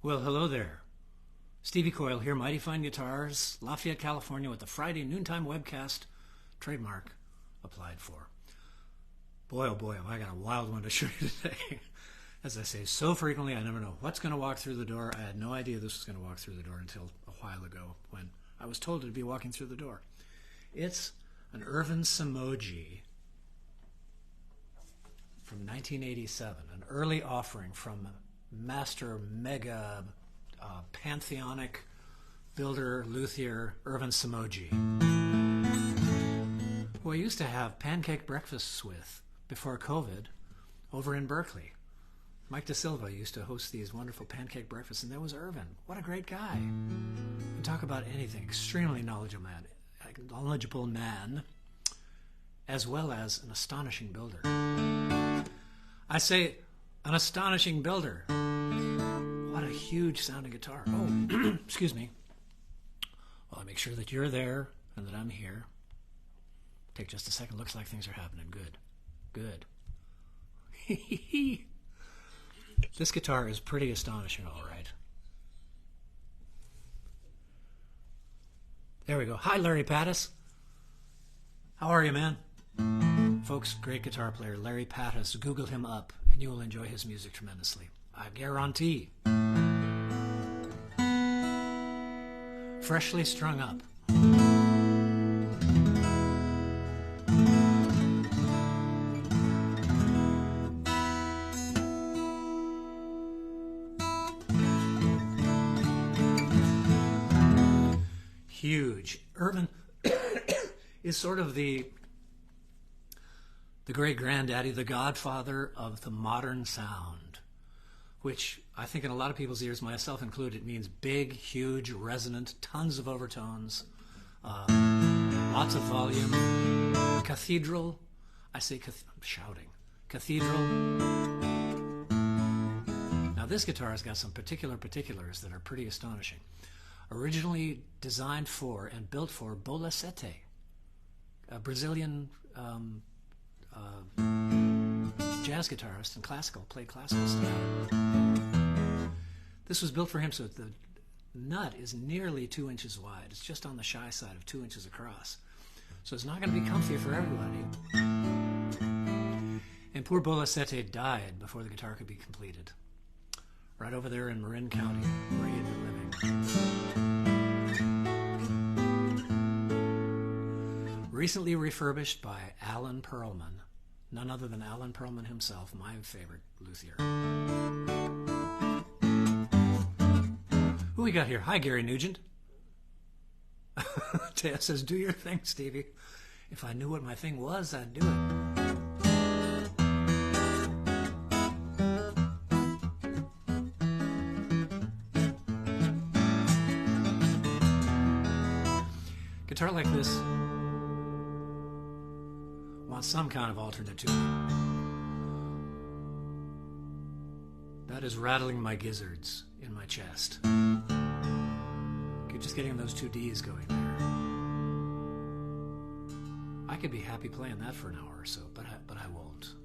Well, hello there. Stevie Coyle here, Mighty Fine Guitars, Lafayette, California, with the Friday noontime webcast trademark applied for. Boy, oh boy, have I got a wild one to show you today. As I say so frequently, I never know what's going to walk through the door. I had no idea this was going to walk through the door until a while ago when I was told it would be walking through the door. It's an Irvin Samoji from 1987, an early offering from master mega pantheonic builder luthier Irvin Somogyi, who I used to have pancake breakfasts with before COVID over in Berkeley. Mike DeSilva used to host these wonderful pancake breakfasts, and there was Irvin. What a great guy. And talk about anything. Extremely knowledgeable man, as well as an astonishing builder. I say, an astonishing builder. What a huge sounding guitar. Oh, excuse me. Well, I make sure that you're there and that I'm here. Take just a second. Looks like things are happening. Good. Good. This guitar is pretty astonishing, all right. There we go. Hi, Larry Pattis. How are you, man? Folks, great guitar player, Larry Pattis. Google him up, and you will enjoy his music tremendously. I guarantee. Freshly strung up. Huge. Irvin is sort of the great granddaddy, the godfather of the modern sound, which I think in a lot of people's ears, myself included, means big, huge, resonant, tons of overtones, lots of volume, cathedral. I say I'm shouting. Cathedral. Now this guitar has got some particulars that are pretty astonishing. Originally designed for and built for Bola Sete, a Brazilian jazz guitarist and played classical style. This was built for him, so the nut is nearly 2 inches wide. It's just on the shy side of 2 inches across. So it's not going to be comfy for everybody. And poor Bola Sete died before the guitar could be completed. Right over there in Marin County, where he had been living. Recently refurbished by Alan Perlman, none other than Alan Perlman himself, my favorite luthier. Who we got here? Hi, Gary Nugent. Taya says, do your thing, Stevie. If I knew what my thing was, I'd do it. Guitar like this wants some kind of alternate tuning. That is rattling my gizzards in my chest. Just getting those two D's going there. I could be happy playing that for an hour or so, but I won't.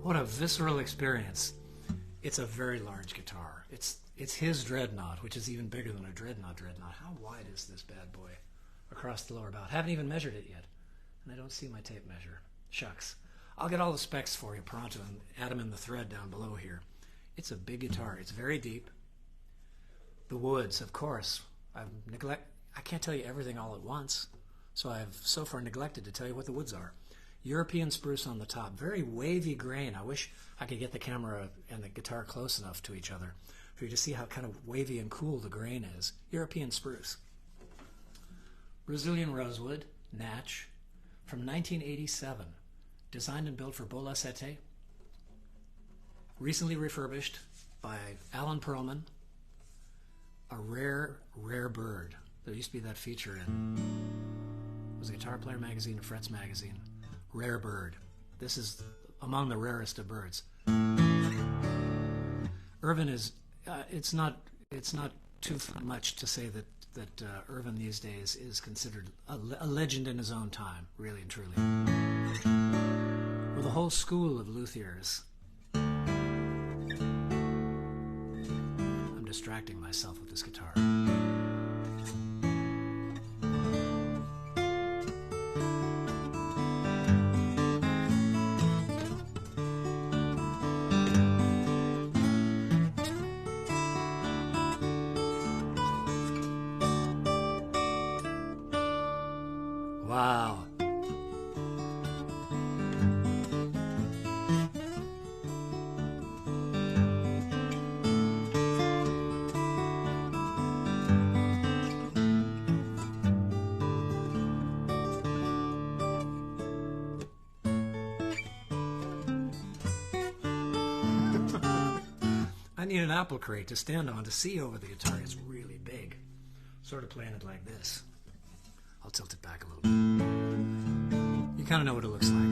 What a visceral experience. It's a very large guitar. It's his dreadnought, which is even bigger than a dreadnought. How wide is this bad boy across the lower bout? Haven't even measured it yet. And I don't see my tape measure. Shucks. I'll get all the specs for you pronto and add them in the thread down below here. It's a big guitar. It's very deep. The woods, of course. I can't tell you everything all at once, so I've so far neglected to tell you what the woods are. European spruce on the top, very wavy grain. I wish I could get the camera and the guitar close enough to each other for you to see how kind of wavy and cool the grain is. European spruce. Brazilian rosewood, Natch, from 1987. Designed and built for Bola Sete. Recently refurbished by Alan Perlman. A rare, rare bird. There used to be that feature in, was it Guitar Player magazine or Fret's magazine? Rare bird. This is among the rarest of birds. Irvin is, it's not too much to say that Irvin these days is considered a legend in his own time, really and truly. With a whole school of luthiers. I'm distracting myself with this guitar. Wow. I need an apple crate to stand on to see over the guitar. It's really big. Sort of playing it like this. I'll tilt it back a little bit. You kind of know what it looks like.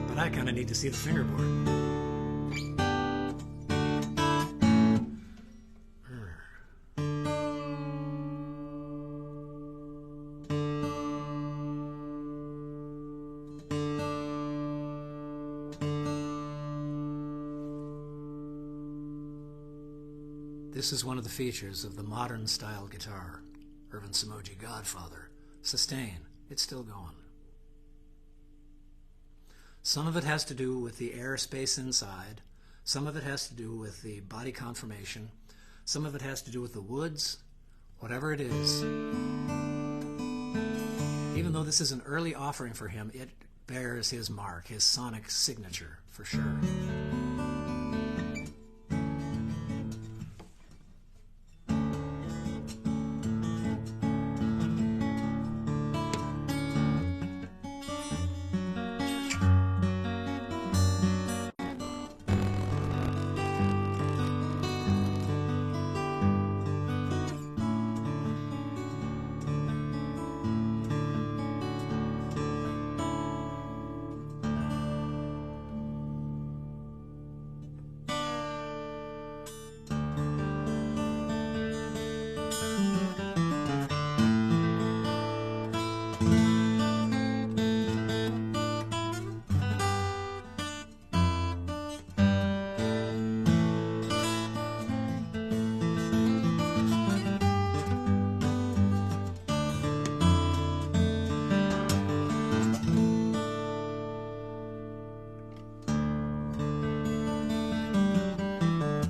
But I kind of need to see the fingerboard. This is one of the features of the modern style guitar. Irvin Somogyi, Godfather. Sustain. It's still going. Some of it has to do with the air space inside. Some of it has to do with the body conformation. Some of it has to do with the woods. Whatever it is. Even though this is an early offering for him, it bears his mark, his sonic signature, for sure.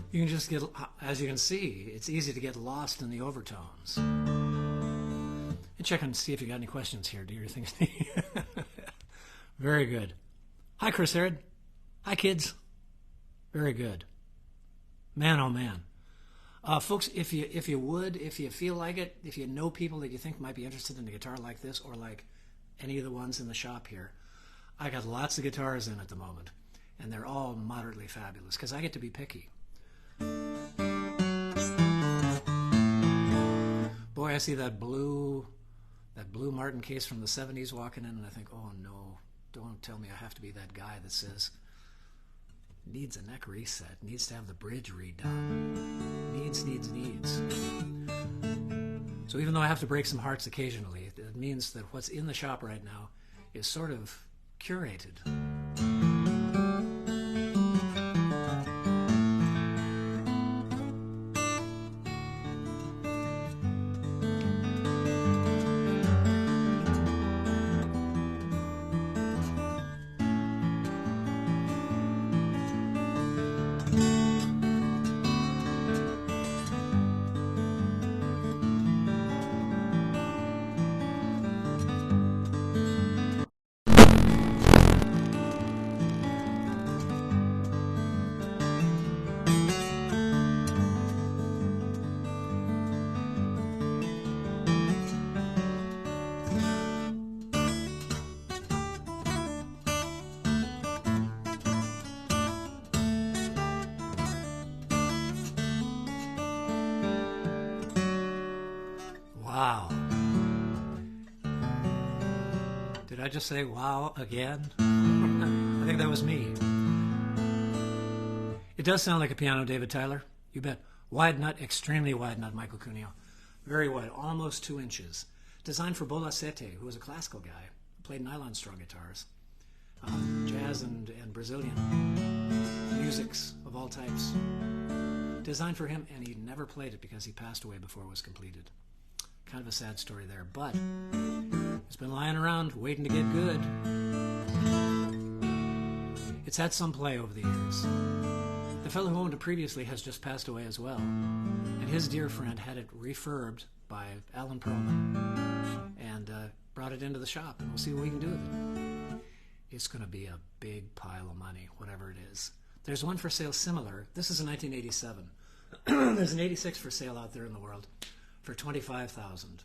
You can just get, as you can see, it's easy to get lost in the overtones. And check and see if you got any questions here. Do your thing. Very good. Hi, Chris Herod. Hi, kids. Very good. Man, oh man. Folks, if you feel like it, if you know people that you think might be interested in a guitar like this or like any of the ones in the shop here, I got lots of guitars in at the moment, and they're all moderately fabulous because I get to be picky. Boy, I see that blue Martin case from the 70s walking in, and I think, oh no, don't tell me I have to be that guy that says needs a neck reset, needs to have the bridge redone, needs. So even though I have to break some hearts occasionally, it means that what's in the shop right now is sort of curated. Wow. Did I just say wow again? I think that was me. It does sound like a piano, David Tyler. You bet. Wide nut, extremely wide nut, Michael Cuneo. Very wide, almost 2 inches. Designed for Bola Sete, who was a classical guy, played nylon straw guitars, jazz and Brazilian musics of all types. Designed for him, and he never played it because he passed away before it was completed. Kind of a sad story there, but it's been lying around waiting to get good. It's had some play over the years. The fellow who owned it previously has just passed away as well, and his dear friend had it refurbed by Alan Perlman and brought it into the shop, and we'll see what we can do with it. It's going to be a big pile of money, whatever it is. There's one for sale similar. This is a 1987. There's an 86 for sale out there in the world for $25,000.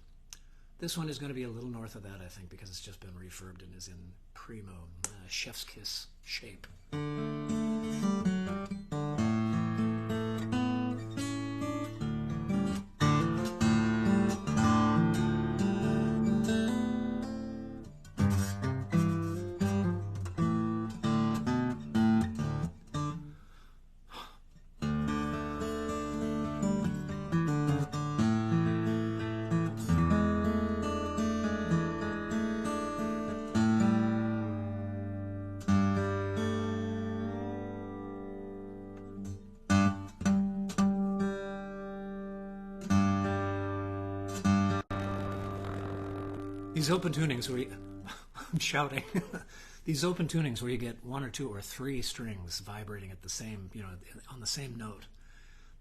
This one is going to be a little north of that, I think, because it's just been refurbed and is in primo chef's kiss shape. These open tunings where I'm shouting. These open tunings where you get 1 or 2 or 3 strings vibrating at the same, on the same note.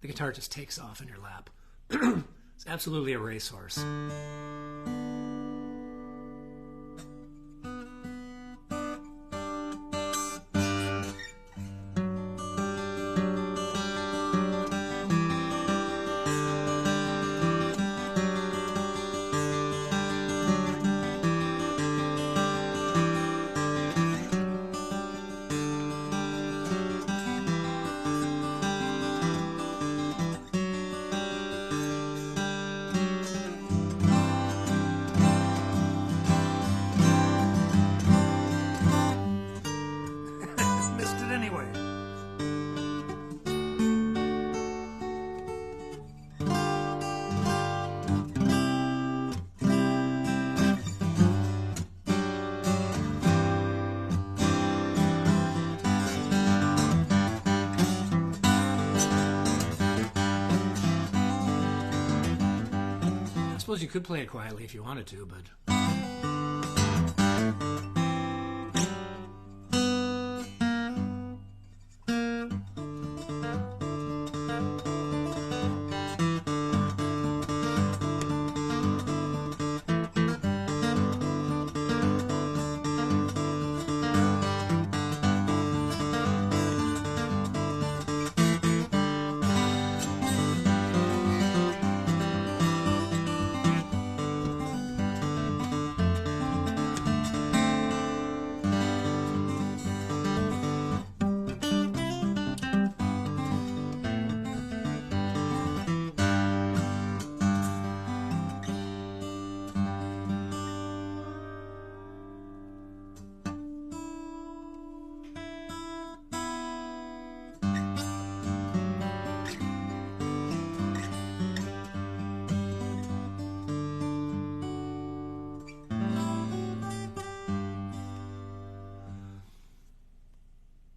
The guitar just takes off in your lap. It's absolutely a racehorse. I suppose you could play it quietly if you wanted to, but...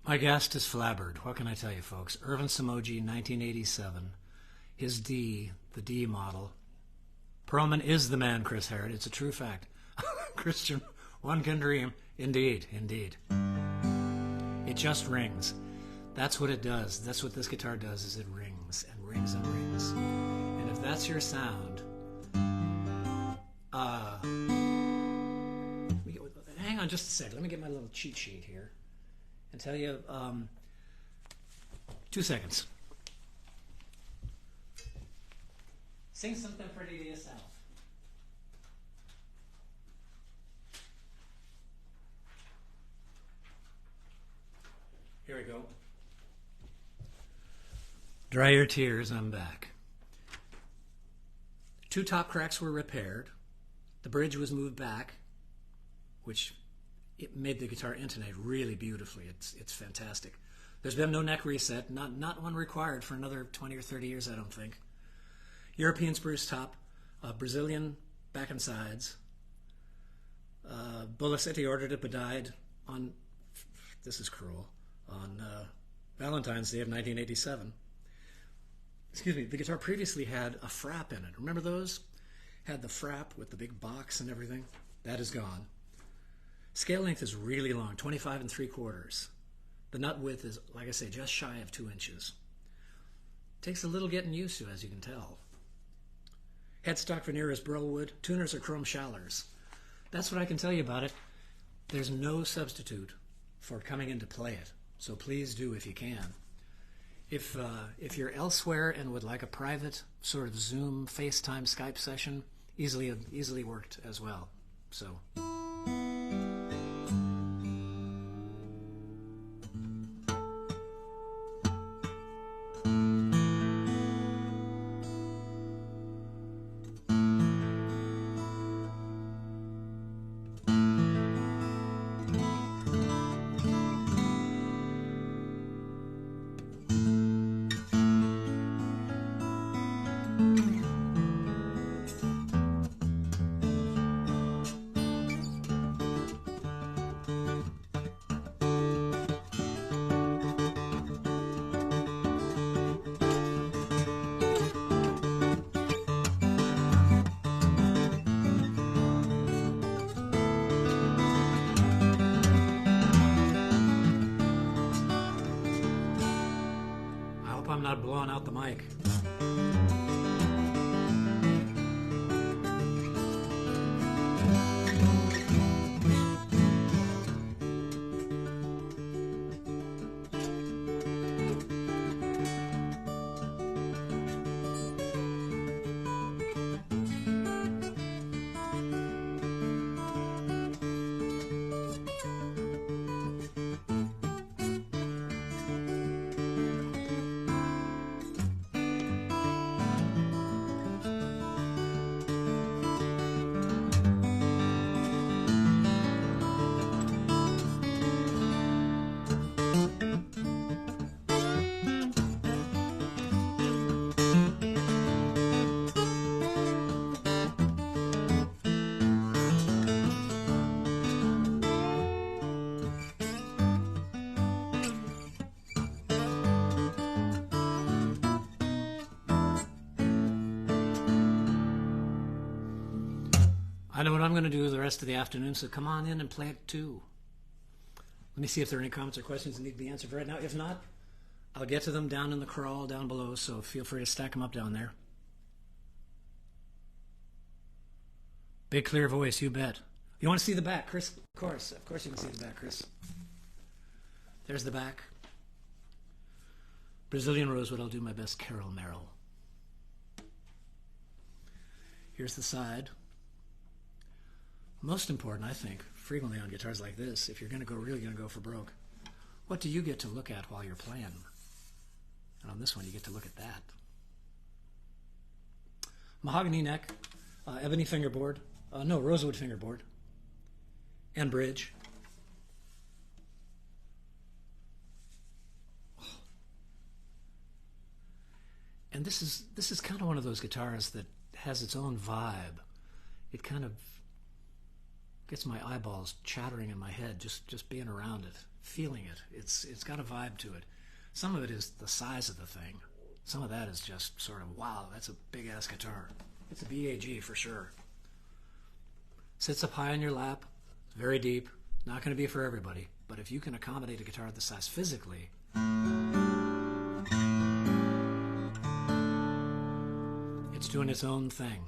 My guest is flabbered. What can I tell you, folks? Irvin Samoji, 1987. His D, the D model. Perlman is the man, Chris Harrod. It's a true fact. Christian, one can dream. Indeed, indeed. It just rings. That's what it does. That's what this guitar does, is it rings and rings and rings. And if that's your sound, hang on just a sec. Let me get my little cheat sheet here and tell you, 2 seconds. Sing something pretty to yourself. Here we go. Dry your tears, I'm back. 2 top cracks were repaired. The bridge was moved back, which it made the guitar intonate really beautifully. It's fantastic. There's been no neck reset, not one required for another 20 or 30 years, I don't think. European spruce top, Brazilian back and sides. Bolacetti ordered it but died on, this is cruel, on Valentine's Day of 1987. Excuse me, the guitar previously had a frap in it. Remember those? Had the frap with the big box and everything. That is gone. Scale length is really long, 25 3/4. The nut width is, like I say, just shy of 2 inches. Takes a little getting used to, as you can tell. Headstock veneer is burl wood. Tuners are chrome shallers. That's what I can tell you about it. There's no substitute for coming in to play it, so please do if you can. If you're elsewhere and would like a private sort of Zoom, FaceTime, Skype session, easily worked as well. So. I'm not blowing out the mic. I know what I'm going to do the rest of the afternoon, so come on in and play it too. Let me see if there are any comments or questions that need to be answered right now. If not, I'll get to them down in the crawl down below, so feel free to stack them up down there. Big clear voice, you bet. You want to see the back, Chris? Of course you can see the back, Chris. There's the back. Brazilian rosewood, I'll do my best Carol Merrill. Here's the side. Most important, I think, frequently on guitars like this, if you're really going to go for broke, what do you get to look at while you're playing? And on this one, you get to look at that. Mahogany neck, ebony fingerboard, rosewood fingerboard, and bridge. And this is kind of one of those guitars that has its own vibe. It kind of gets my eyeballs chattering in my head just being around it, feeling it. It's got a vibe to it. Some of it is the size of the thing. Some of that is just sort of, wow, that's a big-ass guitar. It's a BAG for sure. Sits up high on your lap, very deep, not going to be for everybody, but if you can accommodate a guitar this size physically, it's doing its own thing.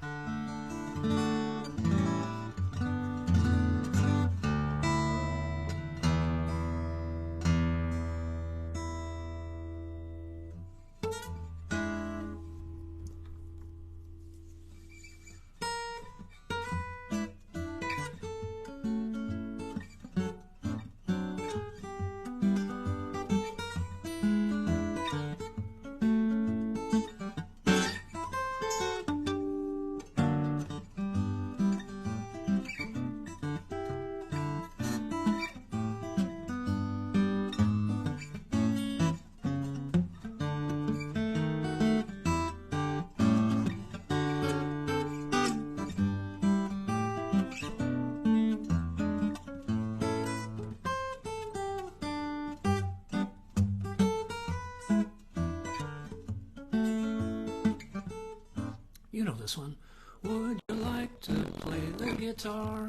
know this one. Would you like to play the guitar?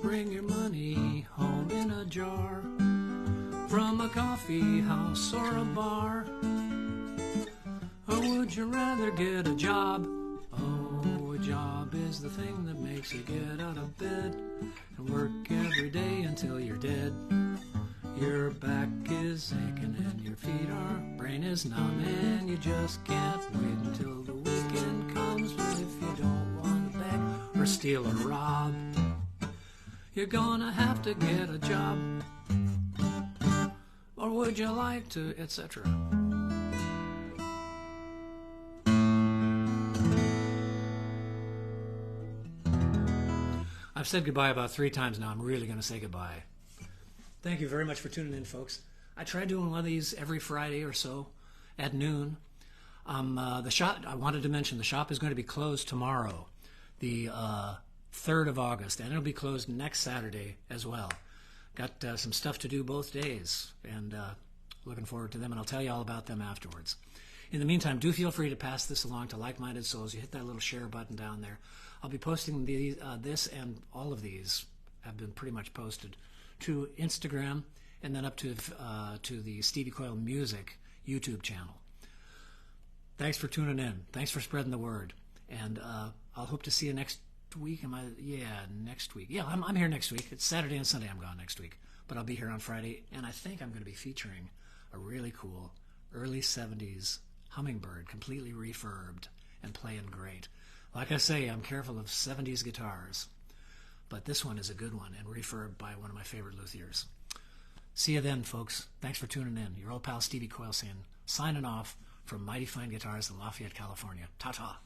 Bring your money home in a jar from a coffee house or a bar. Or would you rather get a job? Oh, a job is the thing that makes you get out of bed and work every day until you're dead. Your back is aching and your feet are, brain is numb, and you just can't wait until the weekend comes. But if you don't want to beg or steal or rob, you're gonna have to get a job. Or would you like to, etc. I've said goodbye about 3 times now. I'm really going to say goodbye. Thank you very much for tuning in, folks. I try doing one of these every Friday or so at noon. The shop, I wanted to mention, the shop is going to be closed tomorrow, the 3rd of August, and it'll be closed next Saturday as well. Got some stuff to do both days, and looking forward to them, and I'll tell you all about them afterwards. In the meantime, do feel free to pass this along to like-minded souls. You hit that little share button down there. I'll be posting these, this and all of these have been pretty much posted to Instagram and then up to the Stevie Coyle Music YouTube channel. Thanks for tuning in. Thanks for spreading the word. And I'll hope to see you next week. Next week. Yeah, I'm here next week. It's Saturday and Sunday. I'm gone next week. But I'll be here on Friday. And I think I'm going to be featuring a really cool early 70s hummingbird, completely refurbed and playing great. Like I say, I'm careful of 70s guitars, but this one is a good one and refurbed by one of my favorite luthiers. See you then, folks. Thanks for tuning in. Your old pal Stevie Coyle signing off from Mighty Fine Guitars in Lafayette, California. Ta-ta.